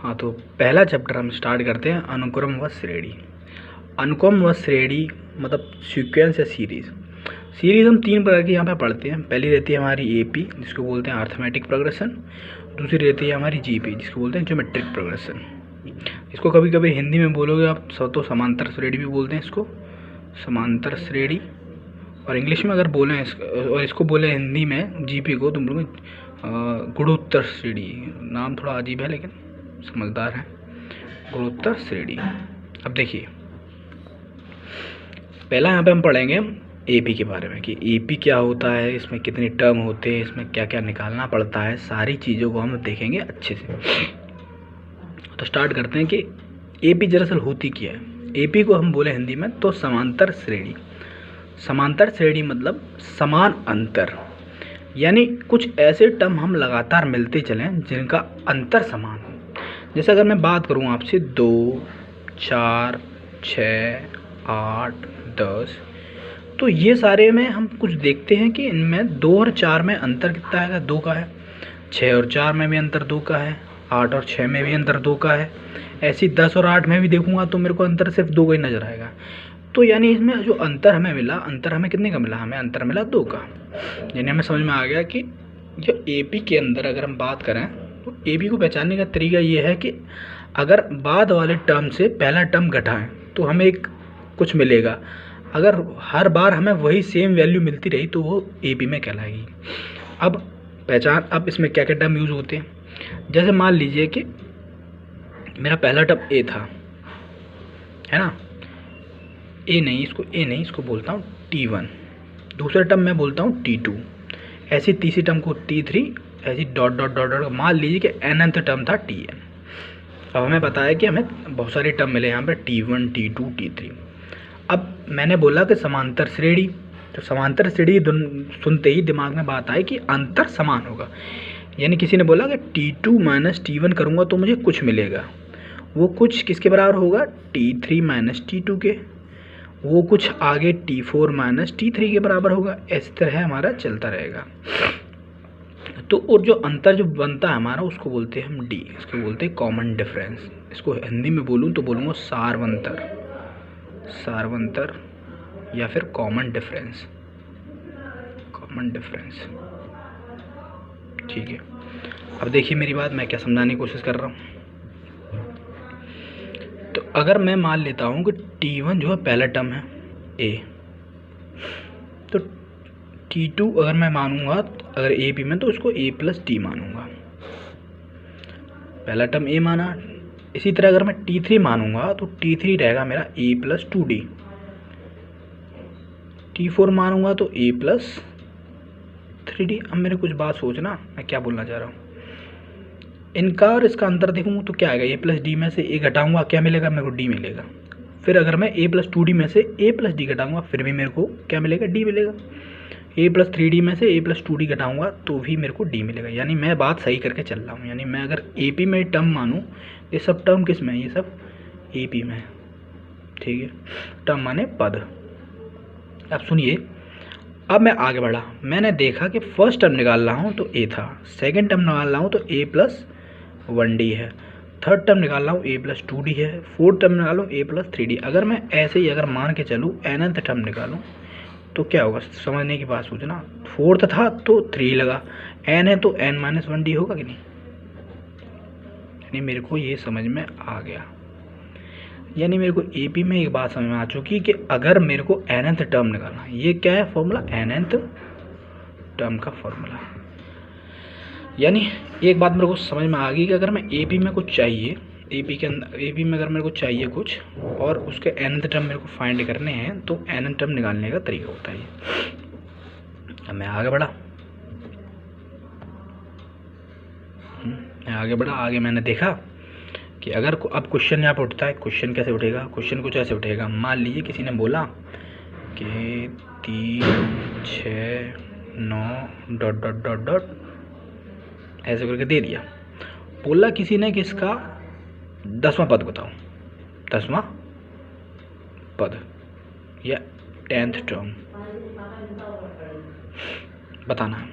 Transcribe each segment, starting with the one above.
हाँ, तो पहला चैप्टर हम स्टार्ट करते हैं, अनुक्रम व श्रेणी। अनुक्रम व श्रेणी मतलब सीक्वेंस या सीरीज़। सीरीज़ हम तीन प्रकार की यहाँ पे पढ़ते हैं। पहली रहती है हमारी एपी, जिसको बोलते हैं अर्थमेटिक प्रोग्रेशन। दूसरी रहती है हमारी जीपी, जिसको बोलते हैं ज्योमेट्रिक प्रोग्रेशन। इसको कभी कभी हिंदी में बोलोगे आप तो समांतर श्रेणी भी बोलते हैं इसको, समांतर श्रेणी। और इंग्लिश में अगर बोलें और इसको बोले हिंदी में जीपी को, तुम लोग गुणोत्तर श्रेणी। नाम थोड़ा अजीब है लेकिन समझदार है, गुणोत्तर श्रेणी। अब देखिए, पहला यहाँ पे हम पढ़ेंगे एपी के बारे में कि एपी क्या होता है, इसमें कितने टर्म होते हैं, इसमें क्या क्या निकालना पड़ता है, सारी चीज़ों को हम देखेंगे अच्छे से। तो स्टार्ट करते हैं कि एपी दरअसल होती क्या है। एपी को हम बोले हिंदी में तो समांतर श्रेणी। समांतर श्रेणी मतलब समान अंतर, यानी कुछ ऐसे टर्म हम लगातार मिलते चलें जिनका अंतर समान हो। जैसे अगर मैं बात करूं आपसे 2, 4, 6, 8, 10, तो ये सारे में हम कुछ देखते हैं कि इनमें 2 और 4 में अंतर कितना है, 2 का है। 6 और 4 में भी अंतर 2 का है। 8 और 6 में भी अंतर 2 का है। ऐसी 10 और 8 में भी देखूंगा तो मेरे को अंतर सिर्फ 2 का ही नजर आएगा। तो यानी इसमें जो अंतर हमें मिला, अंतर हमें कितने का मिला, हमें अंतर मिला 2 का। यानी हमें समझ में आ गया कि जो एपी के अंदर अगर हम बात करें तो एपी को पहचानने का तरीका ये है कि अगर बाद वाले टर्म से पहला टर्म घटाएं तो हमें एक कुछ मिलेगा। अगर हर बार हमें वही सेम वैल्यू मिलती रही तो वो एपी में कहलाएगी। अब पहचान, अब इसमें क्या क्या टर्म यूज़ होते हैं। जैसे मान लीजिए कि मेरा पहला टर्म ए था, है ना, ए नहीं, इसको बोलता हूँ T1। दूसरा टर्म मैं बोलता हूँ T2। ऐसी तीसरी टर्म को T3, ऐसी डॉट डॉट डॉट डॉट। मान लीजिए कि nth टर्म था Tn। अब हमें पता है कि हमें बहुत सारे टर्म मिले यहाँ पे T1, T2, T3। अब मैंने बोला कि समांतर श्रेणी, तो समांतर श्रेणी सुनते ही दिमाग में बात आई कि अंतर समान होगा। यानी किसी ने बोला कि T2 माइनस T1 करूँगा तो मुझे कुछ मिलेगा। वो कुछ किसके बराबर होगा, T3 माइनस T2 के। वो कुछ आगे T4 माइनस T3 के बराबर होगा। इस तरह हमारा चलता रहेगा। तो और जो अंतर जो बनता है हमारा उसको बोलते हैं हम डी, इसको बोलते हैं कॉमन डिफरेंस। इसको हिंदी में बोलूँ तो बोलूँगा सारवंतर, सारवंतर या फिर कॉमन डिफरेंस, कॉमन डिफरेंस। ठीक है, अब देखिए मेरी बात, मैं क्या समझाने की कोशिश कर रहा हूँ। तो अगर मैं मान लेता हूँ कि T1 जो है पहला टर्म है A, तो T2 अगर मैं मानूंगा अगर ए पी में तो उसको A प्लस डी मानूंगा। पहला टर्म A माना। इसी तरह अगर मैं T3 मानूंगा तो T3 रहेगा मेरा A प्लस 2D। T4 मानूंगा तो A प्लस 3D। अब मेरे कुछ बात सोचना, मैं क्या बोलना चाह रहा हूँ। इनका और इसका अंतर देखूँ तो क्या आएगा, A प्लस डी में से A घटाऊंगा क्या मिलेगा, मेरे को D मिलेगा। फिर अगर मैं A प्लस 2D में से A प्लस डी घटाऊंगा फिर भी मेरे को क्या मिलेगा, D मिलेगा। A प्लस 3D में से A प्लस 2D घटाऊंगा तो भी मेरे को D मिलेगा। यानी मैं बात सही करके चल रहा हूँ। यानी मैं अगर AP में टर्म मानूँ, ये सब टर्म किस में है, ये सब AP में है। ठीक है, टर्म माने पद। अब सुनिए, अब मैं आगे बढ़ा, मैंने देखा कि फर्स्ट टर्म निकाल रहा हूँ तो A था, सेकेंड टर्म निकाल रहा हूँ तो A प्लस 1D है, थर्ड टर्म निकाल रहा हूँ A प्लस 2D है, फोर्थ टर्म निकालूँ A प्लस 3D। अगर मैं ऐसे ही अगर मान के चलूँ nth टर्म निकालूँ तो क्या होगा, समझने की बात सोचना। फोर्थ था तो 3 लगा, n है तो n माइनस 1D होगा कि नहीं। यानी मेरे को ये समझ में आ गया। यानी मेरे को AP में एक बात समझ में आ चुकी कि अगर मेरे को nth टर्म निकालना है, ये क्या है फॉर्मूला, nth टर्म का फॉर्मूला। यानी एक बात मेरे को समझ में आ गई कि अगर मैं AP में कुछ चाहिए, AP के अंदर AP में अगर मेरे को चाहिए कुछ और उसके nth टर्म मेरे को फाइंड करने हैं तो nth टर्म निकालने का तरीका होता है। अब मैं आगे बढ़ा, आगे मैंने देखा कि अगर अब क्वेश्चन यहाँ पर उठता है। क्वेश्चन कैसे उठेगा, क्वेश्चन कुछ ऐसे उठेगा। मान लीजिए किसी ने बोला कि 3, 6, 9 डॉट डॉट डॉट डॉट ऐसे करके दे दिया। बोला किसी ने कि इसका 10वां पद बताओ, 10वां पद या 10th टर्म बताना है।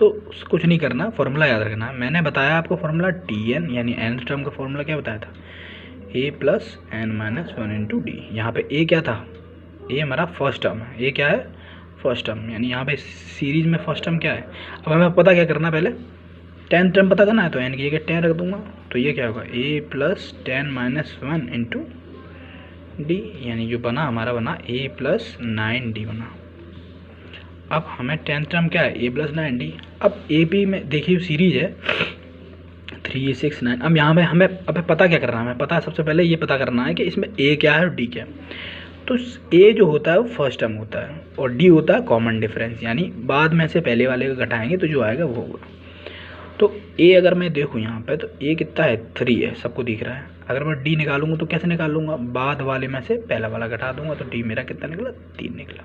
तो कुछ नहीं करना, फॉर्मूला याद रखना है। मैंने बताया आपको फॉर्मूला Tn यानी एन टर्म का फॉर्मूला क्या बताया था, a plus n minus one into d. यहाँ पे a क्या था, a हमारा फर्स्ट टर्म है, a क्या है फर्स्ट टर्म, यानी यहाँ पे सीरीज में फर्स्ट टर्म क्या है। अब हमें पता क्या करना है, पहले टेन टर्म पता करना है, तो एन की जगह 10 रख दूंगा, तो ये क्या होगा a plus 10 minus one into D, यानी जो बना हमारा बना a प्लस 9d बना। अब हमें 10th टर्म क्या है, a प्लस 9d। अब ए पी में देखिए सीरीज है 3 6 9। अब यहाँ पे हमें अब पता क्या करना है, हमें पता है सबसे पहले ये पता करना है कि इसमें a क्या है और d क्या है। तो a जो होता है वो फर्स्ट टर्म होता है और d होता है कॉमन डिफरेंस, यानी बाद में से पहले वाले को घटाएंगे तो जो आएगा वो होगा। तो a अगर मैं देखूँ यहाँ पे तो a कितना है 3 है, सबको दिख रहा है। अगर मैं d निकालूंगा तो कैसे निकालूंगा, बाद वाले में से पहला वाला घटा दूंगा, तो d मेरा कितना निकला 3 निकला।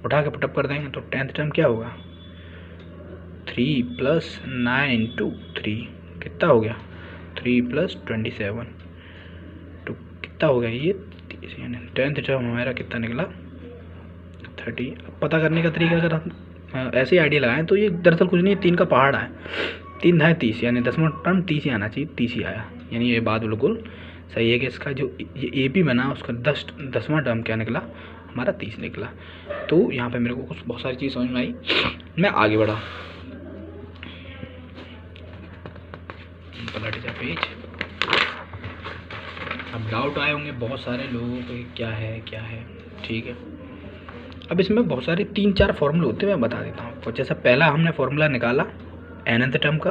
उठा के पुटअप कर देंगे तो 10th टर्म क्या होगा 3 प्लस 9 इंटू 3 कितना हो गया 3 प्लस 27, तो कितना हो गया ये 30, यानी 10th टर्म हमारा कितना निकला 30। अब पता करने का तरीका अगर हम ऐसे आइडिया लगाएं तो ये दरअसल कुछ नहीं है, 3 का पहाड़ है, 3 है 30, यानी 10वां टर्म 30 ही आना चाहिए, 30 ही आया, यानी ये बात बिल्कुल सही है कि इसका जो ये ए पी बना उसका 10वां टर्म क्या निकला हमारा 30 निकला। तो यहाँ पे मेरे को कुछ बहुत सारी चीज़ समझ में आई, मैं आगे बढ़ा, पलट जा पेज। अब डाउट आए होंगे बहुत सारे लोगों को क्या है, ठीक है। अब इसमें बहुत सारे 3-4 फॉर्मूले होते हैं, मैं बता देता हूँ आपको। जैसा पहला हमने फॉर्मूला निकाला nth टर्म का,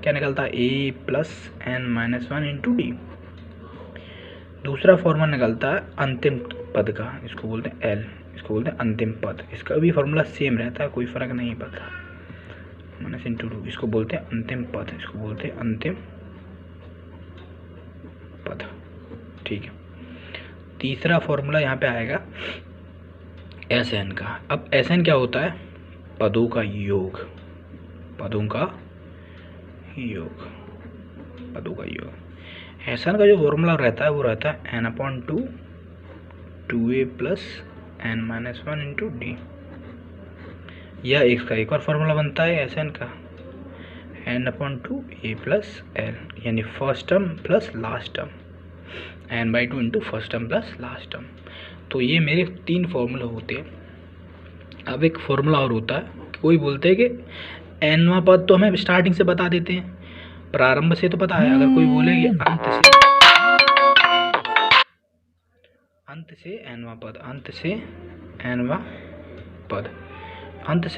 क्या निकलता है a plus n minus one into d. दूसरा फॉर्मूला निकलता है अंतिम पद का, इसको बोलते हैं l, इसको बोलते हैं अंतिम पद। इसका भी फॉर्मूला सेम रहता है, कोई फ़र्क नहीं पड़ता, माइनस इंटू टू, इसको बोलते हैं अंतिम पद, इसको बोलते हैं अंतिम पद, ठीक है। तीसरा फॉर्मूला यहाँ पे आएगा एस एन का। अब एस एन क्या होता है, पदों का योग, पदों का योग, पदों का योग। एस एन का जो फॉर्मूला रहता है वो रहता है n/2 2a plus n minus one into d. या इसका एक और फॉर्मूला बनता है एस एन का n/2 a प्लस एल, यानी first term plus last term, n/2 into first term plus last term. तो ये मेरे 3 फॉर्मूले होते हैं। अब एक फॉर्मूला और होता है, कोई बोलते हैं कि nवां पद तो हमें स्टार्टिंग से बता देते हैं, प्रारंभ से तो पता है। अगर कोई बोले कि अंत से nवां पद, अंत से nवां पद, अंत से